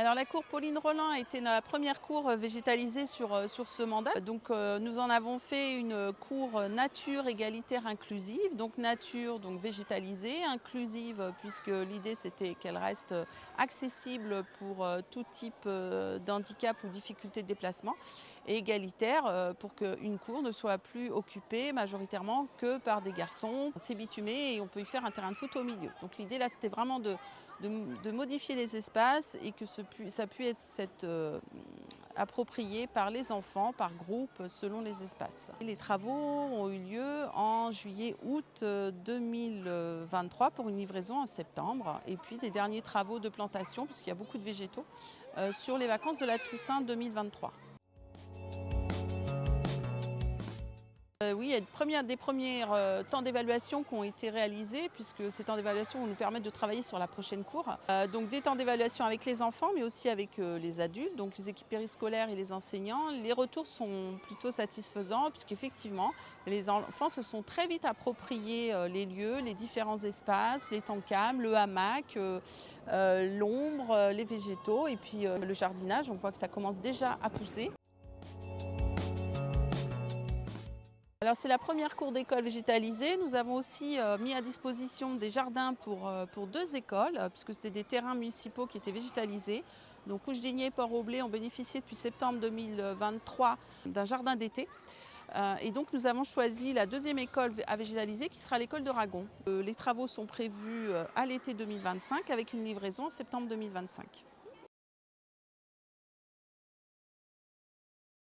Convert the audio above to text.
Alors la cour Pauline Rolin a été la première cour végétalisée sur ce mandat. Donc nous en avons fait une cour nature égalitaire inclusive. Donc nature, donc végétalisée, inclusive puisque l'idée c'était qu'elle reste accessible pour tout type d'handicap ou difficulté de déplacement. Et égalitaire pour qu'une cour ne soit plus occupée majoritairement que par des garçons. C'est bitumé et on peut y faire un terrain de foot au milieu. Donc l'idée là c'était vraiment de modifier les espaces et que ça puisse être approprié par les enfants, par groupe, selon les espaces. Les travaux ont eu lieu en juillet-août 2023 pour une livraison en septembre. Et puis des derniers travaux de plantation, puisqu'il y a beaucoup de végétaux, sur les vacances de la Toussaint 2023. Oui, il y a des premiers temps d'évaluation qui ont été réalisés puisque ces temps d'évaluation vont nous permettre de travailler sur la prochaine cour. Donc des temps d'évaluation avec les enfants mais aussi avec les adultes, donc les équipes périscolaires et les enseignants. Les retours sont plutôt satisfaisants puisqu'effectivement les enfants se sont très vite appropriés les lieux, les différents espaces, les temps calmes, le hamac, l'ombre, les végétaux et puis le jardinage. On voit que ça commence déjà à pousser. Alors c'est la première cour d'école végétalisée. Nous avons aussi mis à disposition des jardins pour deux écoles, puisque c'était des terrains municipaux qui étaient végétalisés. Donc Couche-Digné et Port-Aublé ont bénéficié depuis septembre 2023 d'un jardin d'été. Et donc nous avons choisi la deuxième école à végétaliser qui sera l'école de Ragon. Les travaux sont prévus à l'été 2025 avec une livraison en septembre 2025.